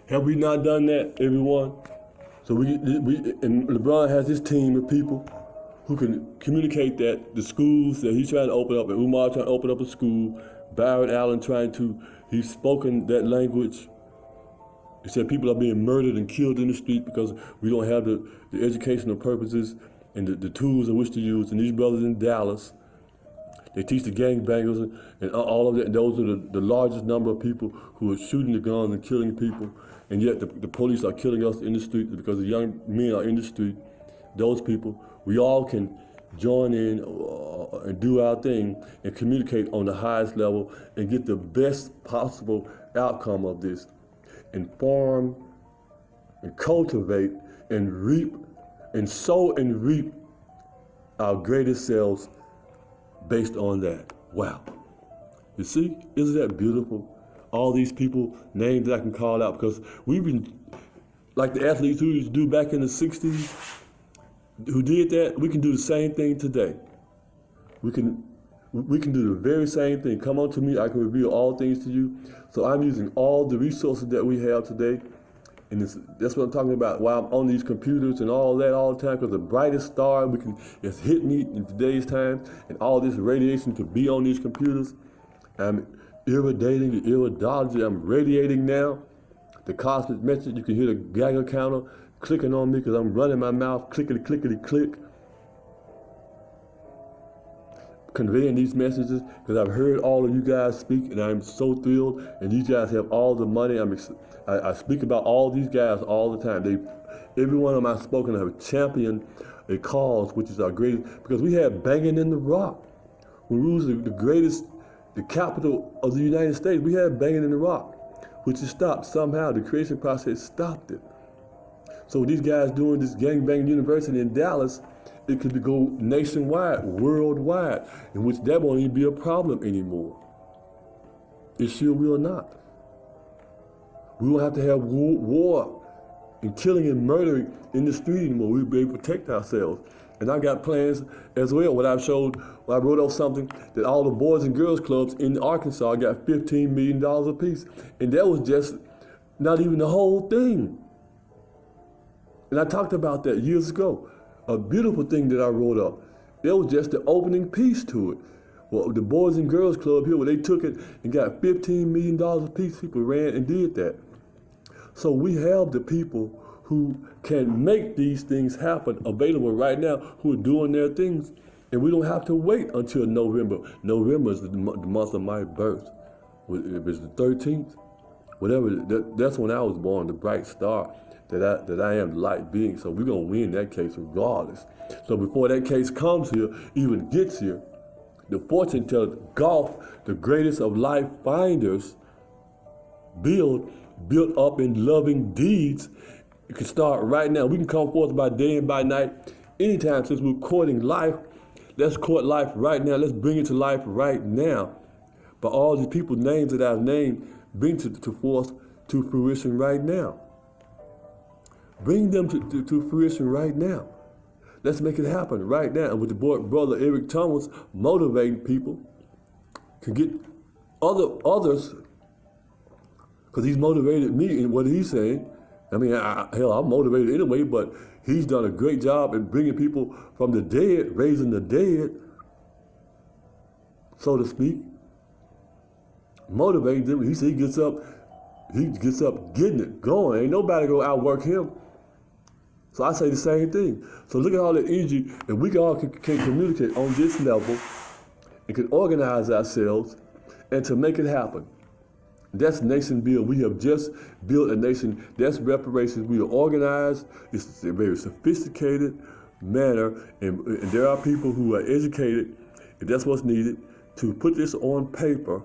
Have we not done that, everyone? So and LeBron has his team of people who can communicate that the schools that he's trying to open up, and Umar trying to open up a school, Byron Allen he's spoken that language. He said people are being murdered and killed in the street because we don't have the educational purposes and the tools in which to use. And these brothers in Dallas, they teach the gangbangers and all of that. And those are the largest number of people who are shooting the guns and killing people. And yet the police are killing us in the street because the young men are in the street. Those people, we all can join in and do our thing and communicate on the highest level and get the best possible outcome of this. And farm and cultivate and reap and sow and reap our greatest selves based on that. Wow. You see, isn't that beautiful? All these people, names that I can call out, because we've been, like the athletes who used to do back in the 60s, who did that, we can do the same thing today. We can do the very same thing. Come unto me, I can reveal all things to you. So I'm using all the resources that we have today, and that's what I'm talking about, while I'm on these computers and all that all the time, because the brightest star it's hit me in today's time, and all this radiation to be on these computers. I'm irradiating, I'm radiating now. The cosmic message, you can hear the Geiger counter clicking on me because I'm running my mouth, clickety, clickety, click, conveying these messages, because I've heard all of you guys speak, and I'm so thrilled, and you guys have all the money. I speak about all these guys all the time. Every one of them I've spoken have championed a cause, which is our greatest, because we had Banging in the Rock. When we was the greatest, the capital of the United States, we had Banging in the Rock, which is stopped somehow. The creation process stopped it. So these guys doing this gangbang university in Dallas, it could go nationwide, worldwide, in which that won't even be a problem anymore. It sure will not. We won't have to have war and killing and murdering in the street anymore. We'll be able to protect ourselves. And I got plans as well. When I wrote out something that all the Boys and Girls Clubs in Arkansas got $15 million apiece. And that was just not even the whole thing. And I talked about that years ago. A beautiful thing that I wrote up. That was just the opening piece to it. Well, the Boys and Girls Club here, where they took it and got $15 million apiece, people ran and did that. So we have the people who can make these things happen available right now, who are doing their things. And we don't have to wait until November. November is the month of my birth. It was the 13th. Whatever, that's when I was born, the bright star that I am, the light being. So we're gonna win that case regardless. So before that case comes here, even gets here, the fortune teller, golf, the greatest of life finders, built up in loving deeds. You can start right now. We can come forth by day and by night. Anytime, since we're courting life, let's court life right now. Let's bring it to life right now. But all these people's names that I've named, bring to fruition right now. Bring them to fruition right now. Let's make it happen right now. And with the brother Eric Thomas motivating people, can get others, because he's motivated me in what he's saying. I mean, I'm motivated anyway, but he's done a great job in bringing people from the dead, raising the dead, so to speak. Motivating them. He said he gets up getting it going. Ain't nobody go outwork him. So I say the same thing. So look at all the energy, and we all can communicate on this level and can organize ourselves and to make it happen. That's nation build. We have just built a nation. That's reparations. We are organized. It's a very sophisticated manner, and there are people who are educated, if that's what's needed, to put this on paper,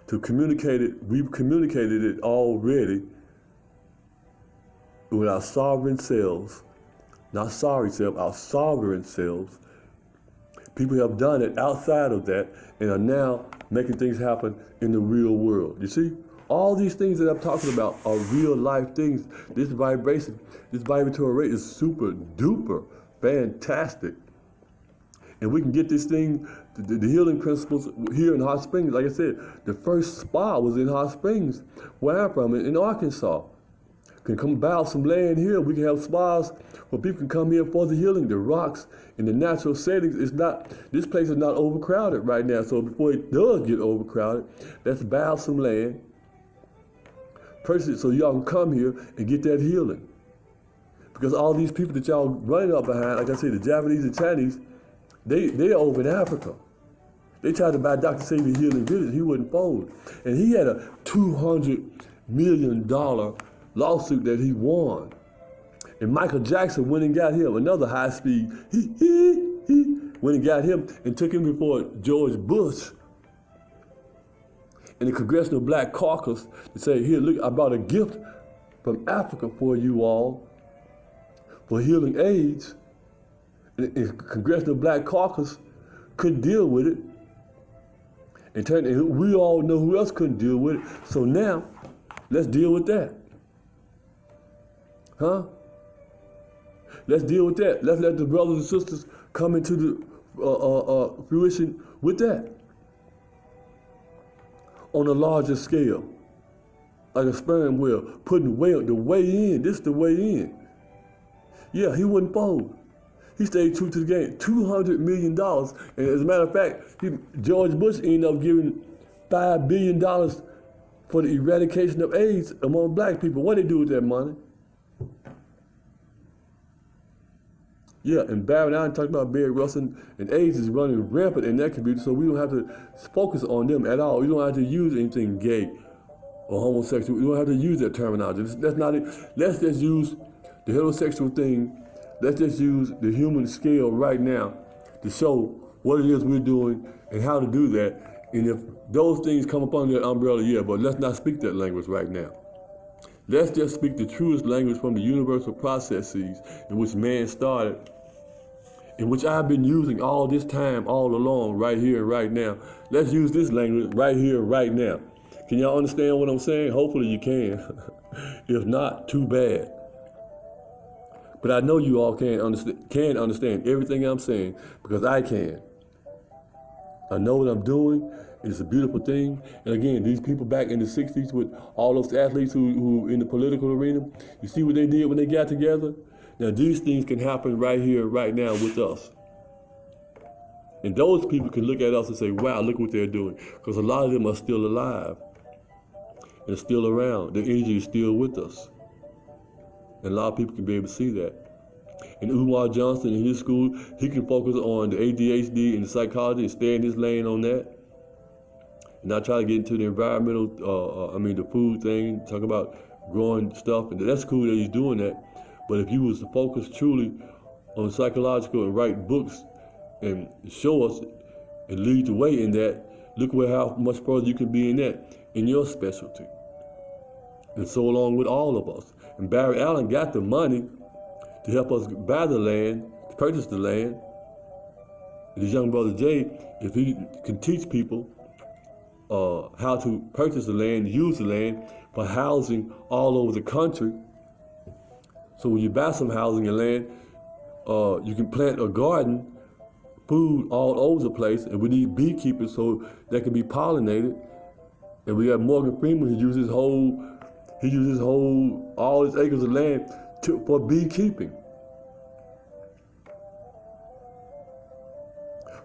to communicate it. We've communicated it already with our sovereign selves, not sorry self, our sovereign selves. People have done it outside of that and are now making things happen in the real world. You see, all these things that I'm talking about are real life things. This vibration, this vibratory rate is super duper fantastic. And we can get this thing, the healing principles here in Hot Springs. Like I said, the first spa was in Hot Springs, where I'm from, in Arkansas. can come buy some land here. We can have spas where people can come here for the healing. The rocks and the natural settings is not, this place is not overcrowded right now. So before it does get overcrowded, let's buy some land, purchase it so y'all can come here and get that healing. Because all these people that y'all running up behind, like I said, the Japanese and Chinese, they're over in Africa. They tried to buy Dr. Sabi Healing Village. He wouldn't fold. And he had a $200 million lawsuit that he won. And Michael Jackson went and got him, another high speed. He went and got him and took him before George Bush in the Congressional Black Caucus to say, here, look, I brought a gift from Africa for you all for healing AIDS. And the Congressional Black Caucus couldn't deal with it. And we all know who else couldn't deal with it. So now, let's deal with that. Huh? Let's deal with that. Let's let the brothers and sisters come into the fruition with that. On a larger scale. Like a sperm whale, putting the way in. This is the way in. Yeah, he wouldn't fold. He stayed true to the game. $200 million. And as a matter of fact, George Bush ended up giving $5 billion for the eradication of AIDS among black people. What did they do with that money? Yeah, and Barry and I talked about Barry Russell, and AIDS is running rampant in that community, so we don't have to focus on them at all. We don't have to use anything gay or homosexual. We don't have to use that terminology. That's not it. Let's just use the heterosexual thing. Let's just use the human scale right now to show what it is we're doing and how to do that. And if those things come up under that umbrella, yeah, but let's not speak that language right now. Let's just speak the truest language from the universal processes in which man started, in which I've been using all this time, all along, right here and right now. Let's use this language right here, right now. Can y'all understand what I'm saying? Hopefully you can. If not, too bad. But I know you all can understand everything I'm saying, because I can. I know what I'm doing. It's a beautiful thing. And again, these people back in the 60s with all those athletes who in the political arena, you see what they did when they got together? Now these things can happen right here, right now with us. And those people can look at us and say, wow, look what they're doing. Because a lot of them are still alive and still around. The energy is still with us. And a lot of people can be able to see that. And Umar Johnson in his school, he can focus on the ADHD and the psychology and stay in his lane on that. And not try to get into the environmental, the food thing, talk about growing stuff. And that's cool that he's doing that. But if he was to focus truly on psychological and write books and show us and lead the way in that, look how much further you can be in that, in your specialty. And so along with all of us. And Barry Allen got the money to help us buy the land, to purchase the land. And his young brother Jay, if he can teach people how to purchase the land, use the land for housing all over the country. So when you buy some housing and land, you can plant a garden, food all over the place, and we need beekeepers so that can be pollinated. And we got Morgan Freeman who uses all his acres of land for beekeeping.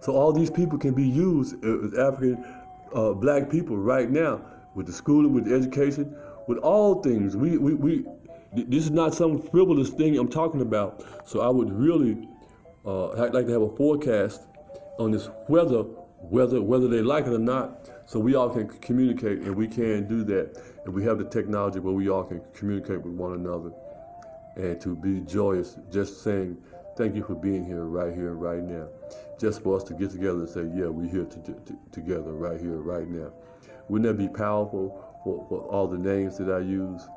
So all these people can be used as African black people right now, with the schooling, with the education, with all things. This is not some frivolous thing I'm talking about. So I would really like to have a forecast on this whether they like it or not, so we all can communicate, and we can do that. And we have the technology where we all can communicate with one another and to be joyous, just saying, thank you for being here, right now. Just for us to get together and say, yeah, we're here together right here, right now. Wouldn't that be powerful for all the names that I use?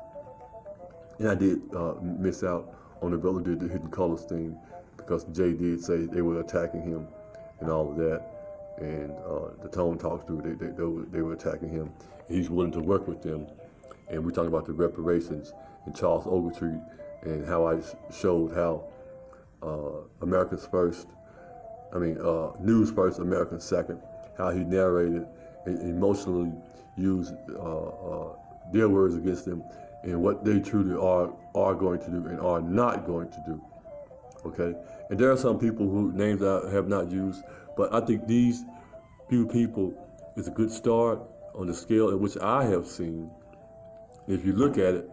And I did miss out on the brother did the Hidden Colors thing, because Jay did say they were attacking him and all of that. And the Tone Talks through, they were attacking him. He's willing to work with them. And we're talking about the reparations and Charles Ogletree, and how I showed how Americans first, news first, Americans second, how he narrated and emotionally used their words against them, and what they truly are going to do and are not going to do. Okay, and there are some people whose names I have not used, but I think these few people is a good start on the scale at which I have seen. If you look at it,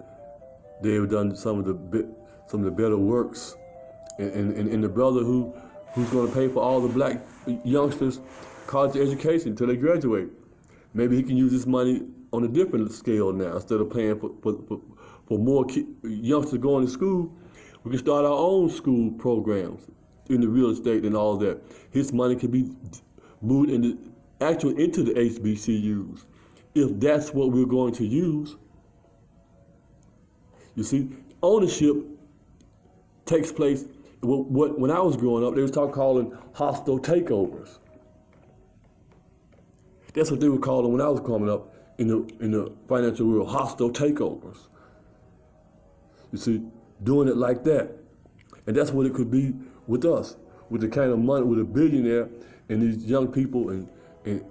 they have done some of the better works, and the brother who's going to pay for all the black youngsters' college education until they graduate. Maybe he can use this money on a different scale now. Instead of paying for more youngsters going to school, we can start our own school programs in the real estate and all that. His money can be moved into the HBCUs. If that's what we're going to use, you see, ownership takes place. When I was growing up, they was calling hostile takeovers. That's what they would call them when I was coming up in the financial world, hostile takeovers. You see, doing it like that. And that's what it could be with us, with the kind of money, with a billionaire and these young people and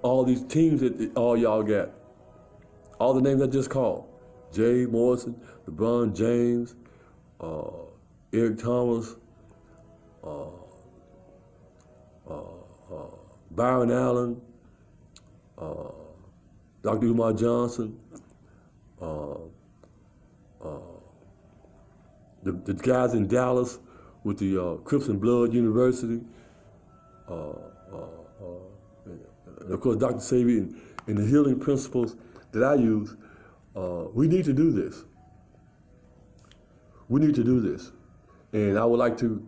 all these teams that all y'all got. All the names I just called. Jay Morrison, LeBron James, Eric Thomas, Byron Allen, Dr. Umar Johnson, the guys in Dallas with the Crips and Blood University, and of course Dr. Sebi and the healing principles that I use. We need to do this. We need to do this. And I would like to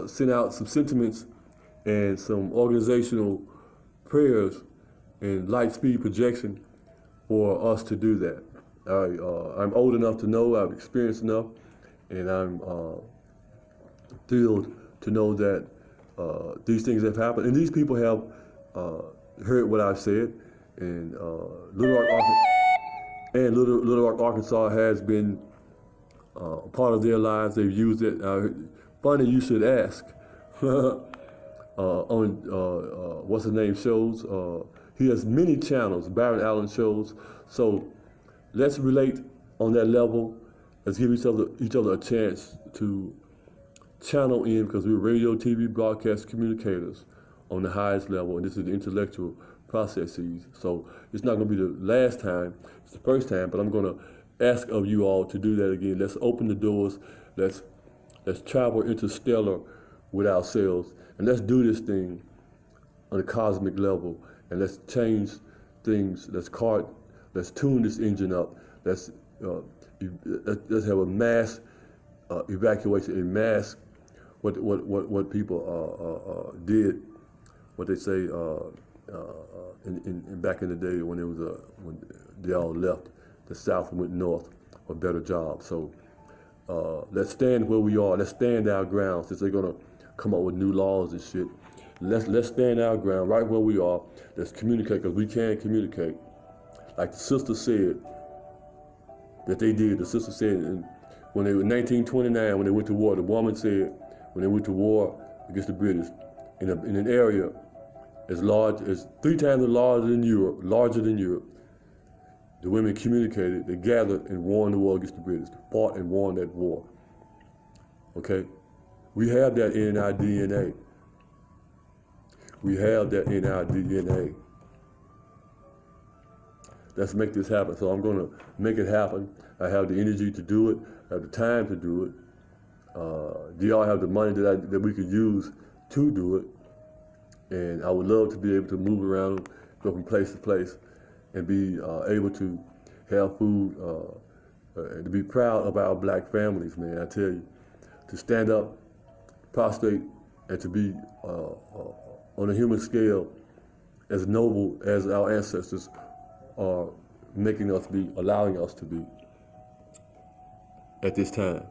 send out some sentiments and some organizational prayers and light speed projection for us to do that. I'm old enough to know, I've experienced enough, and I'm thrilled to know that these things have happened. And these people have heard what I've said, and Little Rock, Arkansas has been a part of their lives. They've used it. Funny you should ask. On what's his name shows. He has many channels, Byron Allen shows. So let's relate on that level. Let's give each other a chance to channel in, because we're radio, TV, broadcast communicators on the highest level, and this is the intellectual processes. So it's not going to be the last time, it's the first time, but I'm going to ask of you all to do that again. Let's open the doors. Let's travel interstellar with ourselves, and let's do this thing on a cosmic level, and let's change things. Let's tune this engine up. Let's have a mass evacuation, a mass what people did, what they say in back in the day when they all left the South and went north for better jobs. So let's stand where we are. Let's stand our ground, since they're gonna come up with new laws and shit. Let's stand our ground right where we are. Let's communicate, because we can communicate. Like the sister said that they did. The sister said when they were in 1929, when they went to war, the woman said when they went to war against the British in an area as large as 3 times larger than Europe, the women communicated. They gathered and won the war against the British, fought and won that war. Okay? We have that in our DNA. We have that in our DNA. Let's make this happen. So I'm going to make it happen. I have the energy to do it. I have the time to do it. Do y'all have the money that we could use to do it? And I would love to be able to move around, go from place to place, and be able to have food, and to be proud of our black families, man. I tell you, to stand up, prostrate, and to be on a human scale as noble as our ancestors are making us be, allowing us to be at this time.